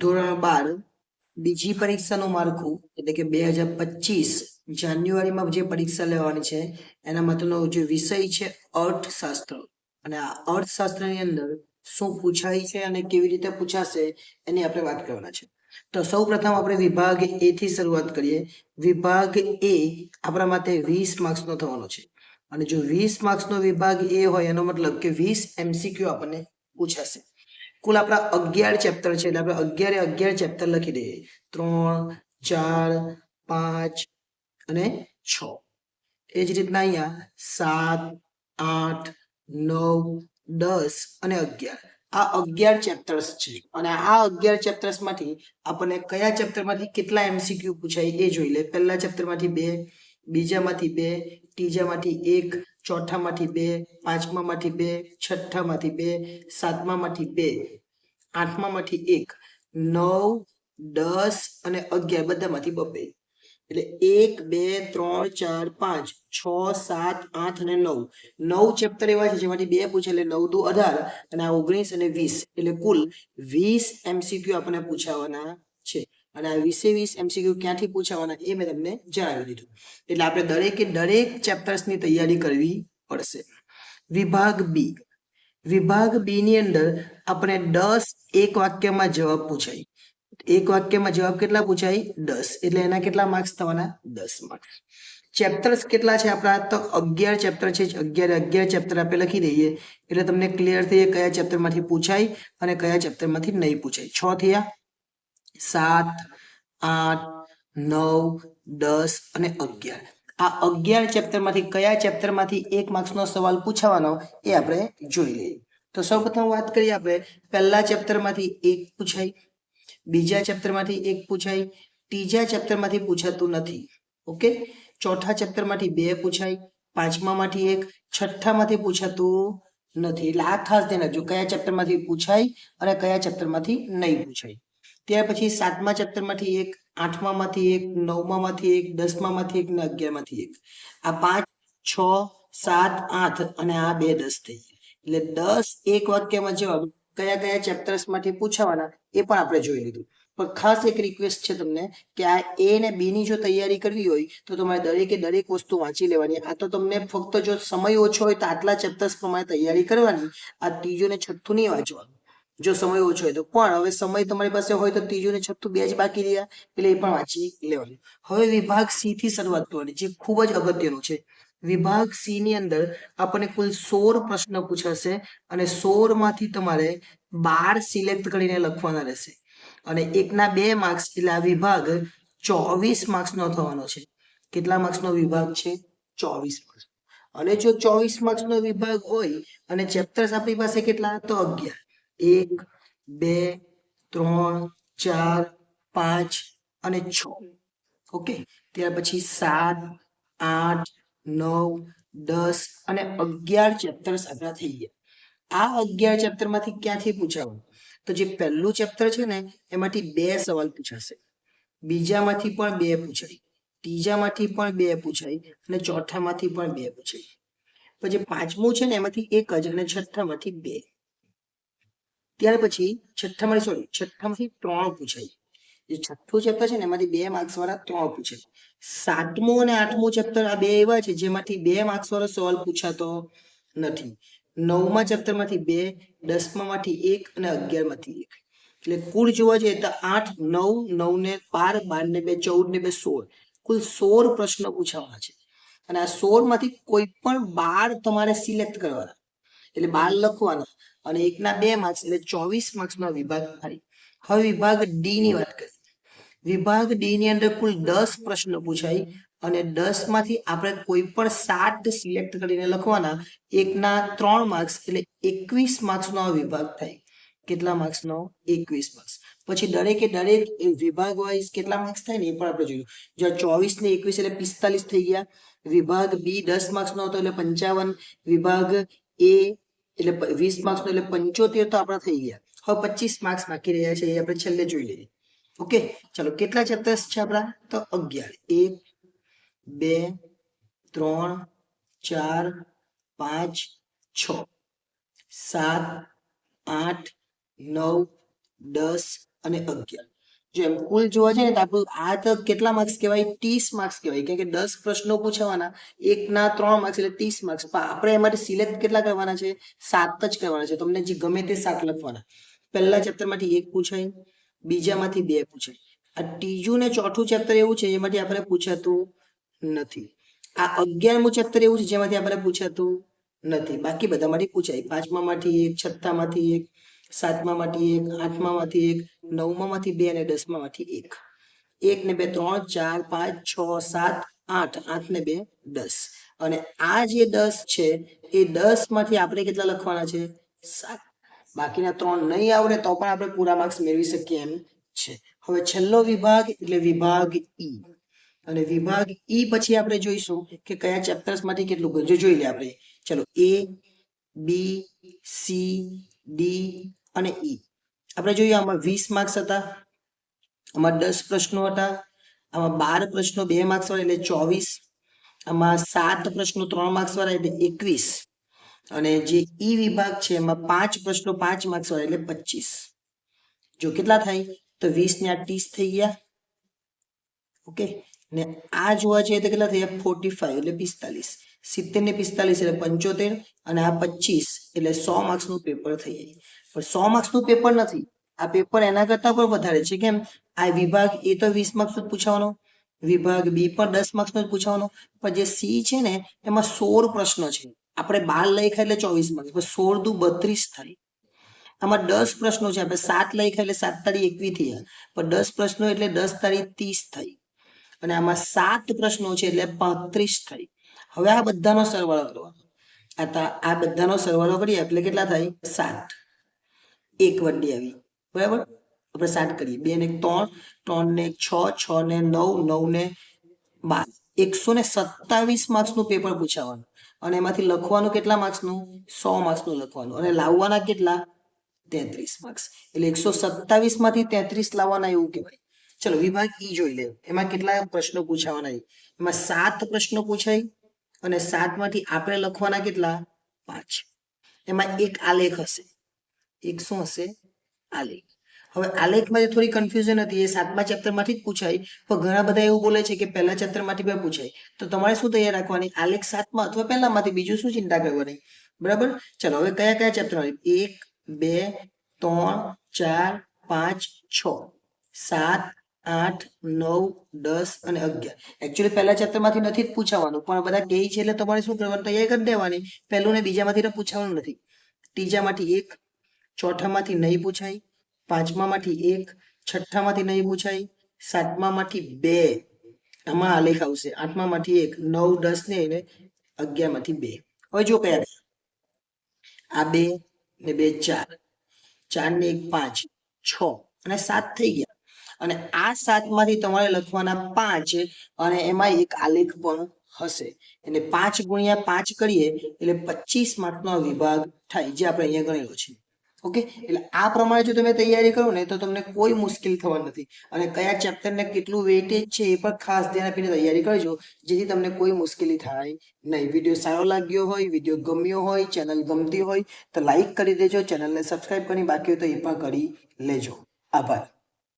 ધોરણ 12 બીજી પરીક્ષાનું માળખું એટલે કે 2025 જાન્યુઆરીમાં જે પરીક્ષા લેવાની છે એના માટેનો જે વિષય છે અર્થશાસ્ત્ર. અને આ અર્થશાસ્ત્રની અંદર શું પૂછાય છે અને કેવી રીતે પૂછાશે એની આપણે વાત કરવાના છે. તો સૌપ્રથમ આપણે વિભાગ એ થી શરૂઆત કરીએ. વિભાગ એ આપણા માટે 20 માર્ક્સનો થવાનો છે. અને જો 20 માર્ક્સનો વિભાગ એ હોય એનો મતલબ કે 20 MCQ આપણને પૂછાશે. કુલ આપણા 11 ચેપ્ટર છે એટલે આપણે 11 ચેપ્ટર લખી દઈએ. 3 4 5 અને 6. એ જ રીતના અહીંયા 7 8 9 10 અને 11 આ 11 ચેપ્ટર્સ છે. અને આ 11 ચેપ્ટર્સ માંથી આપણને કયા ચેપ્ટરમાંથી કેટલા MCQ પૂછાય એ જોઈ લે. પહેલા ચેપ્ટરમાંથી 2, બીજામાંથી 2, ત્રીજામાંથી 1, ચોથામાંથી 2, પાંચમામાંથી 2, છઠ્ઠામાંથી 2, સાતમામાંથી 2, આઠમામાંથી 1, 9 10 અને 11 બધામાંથી 2. એટલે 1 2 3 4 5 6 7 8 અને 9 ચેપ્ટર એવા છે જેમાંથી 2 પૂછે એટલે 9 દુ 18 અને આ 19 અને 20 એટલે કુલ 20 MCQ આપણને પૂછાવાના છે. અને આ 20 MCQ ક્યાંથી પૂછાવાના એ મેં તમને જણાવી દીધું. એટલે આપણે દરેક ચેપ્ટર્સની તૈયારી કરવી પડશે. વિભાગ બી ની અંદર આપણે 10 એક વાક્યમાં જવાબ પૂછાય. એક વાક્યમાં જવાબ કેટલા પૂછાય? 10. એટલે એના કેટલા માર્ક્સ થવાના? 10 માર્ક્સ. ચેપ્ટર્સ કેટલા છે આપણા? તો 11 ચેપ્ટર છે. 11 ચેપ્ટર આપણે લખી દઈએ એટલે તમને ક્લિયર થઈ જાય કયા ચેપ્ટરમાંથી પૂછાય અને કયા ચેપ્ટરમાંથી નહીં પૂછાય. 6 થયા, 7 8 9 10 અને 11. આ 11 ચેપ્ટરમાંથી કયા ચેપ્ટરમાંથી 1 માર્ક્સનો સવાલ પૂછાવાનો એ આપણે જોઈ લઈએ. તો સૌપ્રથમ વાત કરીએ આપણે પહેલા ચેપ્ટરમાંથી 1 પૂછાય, બીજા ચેપ્ટરમાંથી 1 પૂછાય, ત્રીજા ચેપ્ટરમાંથી પૂછાતું નથી. ઓકે, ચોથા ચેપ્ટરમાંથી 2 પૂછાય, પાંચમામાંથી 1, છઠ્ઠામાંથી પૂછાતું નથી. એટલે આ ખાસ ધ્યાન રાખજો કયા ચેપ્ટરમાંથી પૂછાય અને કયા ચેપ્ટરમાંથી નહીં પૂછાય. ત્યાર પછી સાતમા ચેપ્ટરમાંથી 1, આઠમામાંથી 1, નવમામાંથી 1, દસમામાંથી 1 અને 11માંથી 1. આ 5 6 7 8 અને આ 2 10 થઈ ગયા. એટલે 10 એક વાક્યમાં જવાબ કયા ચેપ્ટર્સમાંથી પૂછાવાના એ પણ આપણે જોઈ લીધું. પણ ખાસ એક રિક્વેસ્ટ છે તમને કે આ એ અને બી ની જો તૈયારી કરવી હોય તો તમારે દરેક વસ્તુ વાંચી લેવાની. આ તો તમને ફક્ત જો સમય ઓછો હોય તો આટલા ચેપ્ટર્સ પ્રમાણે તૈયારી કરવાની. આ ત્રીજું ને છઠ્ઠું નહીં વાંચવાનું જો સમય ઓછો હોય તો. પણ હવે સમય તમારી પાસે હોય તો ત્રીજું ને છઠ્ઠું 2 જ બાકી રહ્યા એટલે એ પણ વાંચી લેવાનું. હવે વિભાગ સી થી શરૂઆત કરવાની જે ખૂબ જ અગત્યનું છે. વિભાગ સી ની અંદર આપણને કુલ 16 પ્રશ્ન પૂછાશે અને 16 માંથી તમારે 12 સિલેક્ટ કરીને લખવાના રહેશે. અને એકના 2 માર્ક્સ એટલે આ વિભાગ 24 માર્ક્સનો થવાનો છે. કેટલા માર્ક્સનો વિભાગ છે? 24 માર્ક્સ. અને જો 24 માર્ક્સનો વિભાગ હોય અને ચેપ્ટર્સ આપણી પાસે કેટલા? તો 11. 1 2 3 4 5 અને 6. ઓકે, ત્યાર પછી 7 8 9 10 અને 11 ચેપ્ટર્સ આપણા થઈ ગયા. આ 11 ચેપ્ટરમાંથી ક્યાંથી પૂછાવું? તો જે પહેલું ચેપ્ટર છે ને એમાંથી 2 સવાલ પૂછાશે, બીજામાંથી પણ 2 પૂછાય, ત્રીજામાંથી પણ 2 પૂછાય અને ચોથામાંથી પણ 2 પૂછાય. પછી પાંચમું છે ને એમાંથી 1 જ અને છઠ્ઠામાંથી 2. ત્યાર પછી છઠ્ઠામાંથી 3 પૂછાય. જે છઠ્ઠું ચેપ્ટર છે ને એમાંથી 2 માર્ક્સ વાળા 3 પૂછાય. સાતમું અને આઠમું ચેપ્ટર આ 2 એવા છે જેમાંથી 2 માર્ક્સ વાળો સવાલ પૂછાતો નથી. નવમા ચેપ્ટરમાંથી 2, દસમામાંથી 1 અને 11માંથી 1. એટલે કુલ જોવા જઈએ તો 8 9 9 ને 12 12 ને 2 14 ને 2 16. કુલ 16 પ્રશ્નો પૂછાવાના છે. અને આ 16 માંથી કોઈ પણ 12 તમારે સિલેક્ટ કરવાના એટલે 12 લખવાના અને એકના 2 માર્ક્સ એટલે 24 માર્ક્સનો વિભાગ થાય. હવે વિભાગ ડી ની વાત કરીએ. વિભાગ ડી ની અંદર કુલ 10 પ્રશ્નો પૂછાય અને 10 માંથી આપણે કોઈ પણ 7 સિલેક્ટ કરીને લખવાના. એકના 3 માર્ક્સ એટલે 21 માર્ક્સનો આ વિભાગ થાય. કેટલા માર્ક્સનો? 21 માર્ક્સ. પછી દરેક વિભાગ વાઇઝ કેટલા માર્ક્સ થાય ને એ પણ આપણે જોયું. જો 24 ને 21 એટલે 45 થઈ ગયા. વિભાગ બી 10 માર્ક્સનો હતો એટલે 55. વિભાગ એ એટલે 20 માર્ક્સનો એટલે 75 તો આપણા થઈ ગયા. હવે 25 માર્ક્સ બાકી રહ્યા છે એ આપણે છેલ્લે જોઈ લઈએ. ઓકે, ચલો કેટલા ચેપ્ટર્સ છે આપણા? તો 11. 1 2 3 4 5 6 7 8 9 10 અને 11. જો એમ કુલ જોવા જાય ને તો આપણું આ તો કેટલા માર્ક્સ કહેવાય? 30 માર્ક્સ કહેવાય, કેમ કે 10 પ્રશ્નો પૂછવાના, એકના 3 માર્ક્સ એટલે 30 માર્ક્સ. પણ આપણે એમાંથી સિલેક્ટ કેટલા કરવાના છે? 7 જ કરવાના છે. તમને જે ગમે તે 7 લખવાના. પહેલા ચેપ્ટરમાંથી 1 પૂછાય, બીજામાંથી 2 પૂછાય. આ ત્રીજું ને ચોથું ચેપ્ટર એવું છે જેમાંથી આપણે પૂછાતું નથી. આ 11મું ચેપ્ટર એવું છે જેમાંથી આપણે પૂછાતું નથી. બાકી બધામાંથી પૂછાય. 5મામાંથી 1, 6મામાંથી 1, 7મામાંથી 1, 8મામાંથી 1, 9મામાંથી 2 અને 10મામાંથી 1. 1 ને 2 3 4 5 6 7 8, 8 ને 2 10. અને આ જે 10 છે એ 10 માંથી આપણે કેટલા લખવાના છે? 7. બાકીના 3 નહીં આવડે તો પણ આપણે પૂરા માર્ક્સ મેળવી શકીએ એમ છે. હવે છેલ્લો વિભાગ એટલે વિભાગ ઈ. અને વિભાગ ઈ પછી આપણે જોઈશું કે કયા ચેપ્ટર્સ માંથી કેટલું કરજો. જોઈ લે આપણે. ચલો, એ, બી, સી, ડી અને ઈ. આપણે જોઈએ આમાં 20 માર્ક્સ હતા, આમાં 10 પ્રશ્નો હતા, આમાં 12 પ્રશ્નો 2 માર્ક્સ વાળા એટલે 24, આમાં 7 પ્રશ્નો 3 માર્ક્સ વાળા એટલે 21, અને જે ઈ વિભાગ છે એમાં 5 પ્રશ્નો 5 માર્ક્સ વાળા એટલે 25. જો કેટલા થાય તો 20 ને 8 30 થઈ ગયા. ઓકે, ને આ જોવા જઈએ તો કેટલા થયા? 45 એટલે 45, 70 ને 45 એટલે 75, અને આ 25 એટલે 100 માર્ક્સનું પેપર થઈ જાય. પણ 100 માર્ક્સનું પેપર નથી, આ પેપર એના કરતા પણ વધારે છે. કેમ? આ વિભાગ એ તો 20 માર્ક્સનો જ પૂછવાનો, વિભાગ બી પણ 10 માર્ક્સનો જ પૂછવાનો, પણ જે સી છે ને એમાં 16 પ્રશ્નો છે. આપણે 12 લખ્યા એટલે 24 માર્ક્સ, પણ 16 દુ 32 થાય. આમાં 10 પ્રશ્નો છે, આપણે 7 લખ્યા એટલે 7 તારી 21 થયા, પણ 10 પ્રશ્નો એટલે 10 તારી 30 થઈ, અને આમાં 7 પ્રશ્નો છે એટલે 35 થઈ. હવે આ બધાનો સરવાળો કરવાનો. આ બધાનો સરવાળો કરીએ એટલે કેટલા થાય? 7. એક વડે આવી, બરાબર? આપણે 7 કરીએ. 2 ને 3, 3 ને 6, 6 ને 9, 9 ને 12, 127 માર્ક્સનું પેપર પૂછાવાનું. અને એમાંથી લખવાનું કેટલા માર્ક્સનું? 100 માર્ક્સનું લખવાનું. અને લાવવાના કેટલા? 33 માર્ક્સ. એટલે 127 માંથી 33 લાવવાના એવું કહેવાય. ચલો, વિભાગ ઈ જોઈ લે. એમાં કેટલા પ્રશ્નો પૂછાવાના? એમાં 7 પ્રશ્નો પૂછાય, અને 7 માંથી આપણે લખવાના કેટલા? 5. એમાં એક આલેખ હશે. એક શું હશે? આલેખ. હવે આલેખમાં થોડી કન્ફ્યુઝન હતી, એ 7મા ચેપ્ટરમાંથી જ પૂછાય, પણ ઘણા બધા એવું બોલે છે કે પહેલા ચેપ્ટરમાંથી પણ પૂછાય. તો તમારે શું તૈયાર રાખવાની? આલેખ 7મા અથવા પહેલામાંથી, બીજું શું ચિંતા કરવાની, બરાબર? ચલો, હવે કયા કયા ચેપ્ટર? 1 2 3 4 5 6 7 8 9 10 અને 11. એકચ્યુઅલી પહેલા ચેપ્ટરમાંથી નથી જ પૂછાવાનું, પણ બધા કહે છે એટલે તમારે શું કરવાનું? તૈયારી કરી દેવાની. પહેલું ને બીજામાંથી તો પૂછાવાનું નથી. ત્રીજામાંથી 1, ચોથામાંથી નહીં પૂછાય, 5મામાંથી 1, 6ઠામાંથી નહીં પૂછાય, 7મામાંથી 2, આમાં આલેખ આવશે, 8મામાંથી 1, 9 10 ને 11માંથી 2. હવે જો કયા? આ 2 ને 2 4, 4 ને 1 5, 6 અને 7 થઈ ગયા. અને આ 7માંથી તમારે લખવાના 5, અને એમાં એક આલેખ પણ હશે. એટલે 5 ગુણ્યા 5 કરીએ એટલે 25 માર્કનો વિભાગ થાય, જે આપણે અહીંયા ગણેલો છે. ઓકે, એટલે આ પ્રમાણે જો તમે તૈયારી કરો ને તો તમને કોઈ મુશ્કેલ થવાની નથી. અને કયા ચેપ્ટરને કેટલું વેઇટેજ છે એ પણ ખાસ ધ્યાન આપીને તૈયારી કરજો, જેથી તમને કોઈ મુશ્કેલી થાય નહીં. વિડીયો સારો લાગ્યો હોય, વિડીયો ગમ્યો હોય, ચેનલ ગમતી હોય તો લાઈક કરી દેજો, ચેનલને સબસ્ક્રાઈબ કરી બાકી હોય તો એ પણ કરી લેજો. આભાર.